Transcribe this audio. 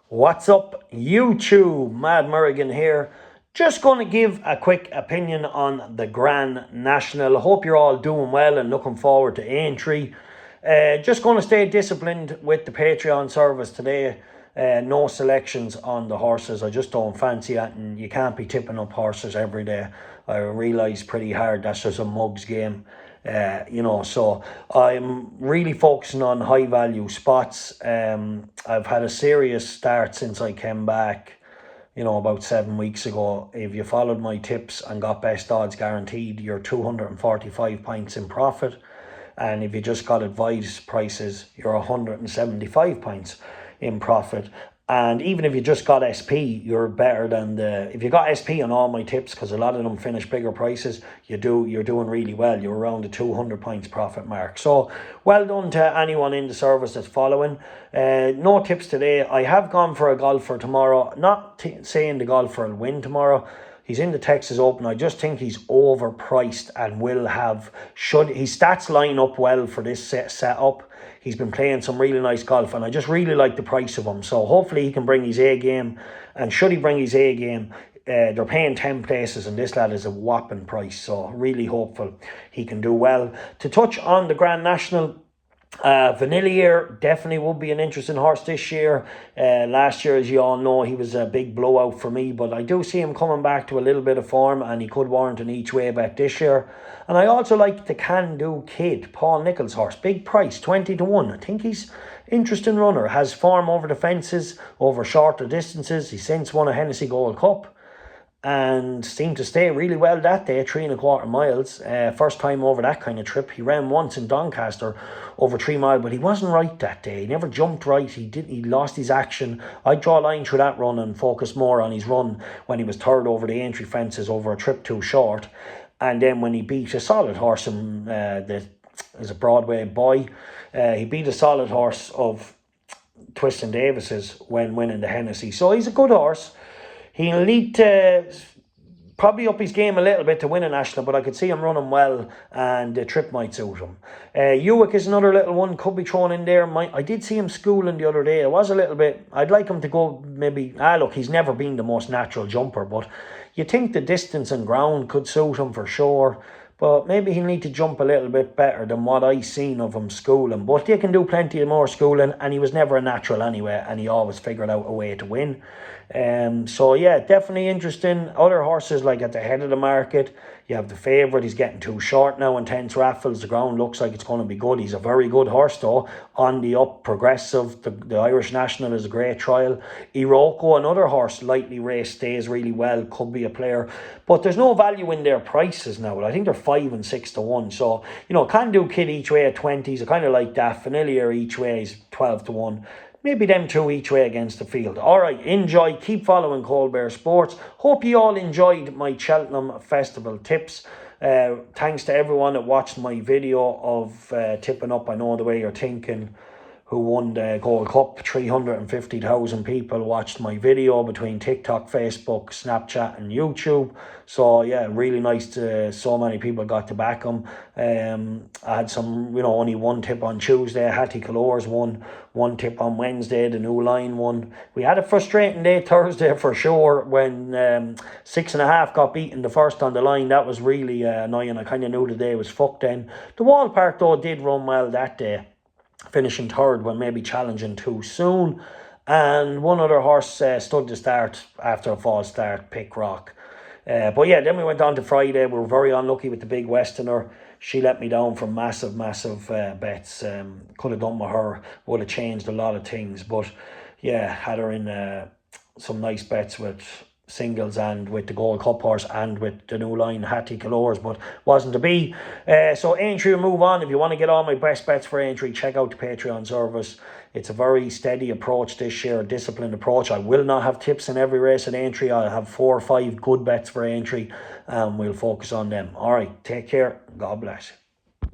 What's up, YouTube? Mad Merrigan here. Just going to give a quick opinion on the Grand National. Hope you're all doing well and looking forward to Aintree. Just going to stay disciplined with the Patreon service today. No selections on the horses. I just don't fancy it, and you can't be tipping up horses every day. I realise pretty hard that's just a mug's game. So I'm really focusing on high value spots. I've had a serious start since I came back, about 7 weeks ago. If you followed my tips and got best odds guaranteed, you're 245 pints in profit. And if you just got advice prices, you're 175 pints in profit. And even if you just got SP, you're better than if you got SP on all my tips, because a lot of them finish bigger prices, you're doing really well. You're around the 200 points profit mark. So well done to anyone in the service that's following. No tips today. I have gone for a golfer tomorrow. Not saying the golfer will win tomorrow. He's in the Texas Open. I just think he's overpriced and will have, his stats line up well for this setup. He's been playing some really nice golf, and I just really like the price of him. So hopefully he can bring his A game. And should he bring his A game, they're paying 10 places, and this lad is a whopping price. So really hopeful he can do well. To touch on the Grand National, Vanillier definitely would be an interesting horse this year. Last year, as you all know, he was a big blowout for me, but I do see him coming back to a little bit of form, and he could warrant an each way bet this year. And I also like the Can Do Kid, Paul Nicholls' horse, big price, 20 to 1. I think he's interesting runner, has form over the fences, over shorter distances. He since won a Hennessy Gold Cup and seemed to stay really well that day, 3.25 miles. First time over that kind of trip. He ran once in Doncaster over 3 miles, but he wasn't right that day. He never jumped right. He lost his action. I'd draw a line through that run and focus more on his run when he was third over the Aintree fences over a trip too short. And then when he beat a solid horse as a Broadway boy, he beat a solid horse of Twiston Davis's when winning the Hennessy. So he's a good horse. He'll need to probably up his game a little bit to win a national, but I could see him running well, and the trip might suit him. Ewick is another little one, could be thrown in there. I did see him schooling the other day. It was a little bit, I'd like him to go maybe, look, he's never been the most natural jumper, but you think the distance and ground could suit him for sure. But maybe he'll need to jump a little bit better than what I seen of him schooling. But he can do plenty more schooling, and he was never a natural anyway, and he always figured out a way to win. So yeah, definitely interesting. Other horses like at the head of the market, you have the favourite. He's getting too short now, Intense Raffles. The ground looks like it's going to be good. He's a very good horse though, on the up, progressive. The Irish National is a great trial. Iroko, another horse, lightly raced, stays really well, could be a player. But there's no value in their prices now. I think they're 5 and 6 to 1. So, Can Do Kid each way at 20s. I kind of like that. Vanillier each way is 12 to 1. Maybe them two each way against the field. All right, enjoy. Keep following Colbert Sports. Hope you all enjoyed my Cheltenham Festival tips. Thanks to everyone that watched my video of tipping up. I know the way you're thinking. Who won the Gold Cup. 350,000 people watched my video between TikTok, Facebook, Snapchat and YouTube. So yeah, really nice to so many people got to back him. I had some, only one tip on Tuesday. Hattie Colors won. One tip on Wednesday. The New Line won. We had a frustrating day Thursday for sure when 6.5 got beaten the first on the line. That was really annoying. I kind of knew the day was fucked then. The Wall Park though did run well that day, finishing third when maybe challenging too soon. And one other horse stood the start after a false start, Pick Rock. But yeah, then we went on to Friday. We were very unlucky with the big Westerner. She let me down from massive bets. Could have done with her, would have changed a lot of things. But yeah, had her in some nice bets with singles and with the Gold Cup horse and with the New Line, Hattie Colors, but wasn't to be. So Aintree will move on. If you want to get all my best bets for Aintree, check out the Patreon service. It's a very steady approach this year, a disciplined approach. I will not have tips in every race at Aintree. I'll have 4 or 5 good bets for Aintree, and we'll focus on them. All right, take care. God bless.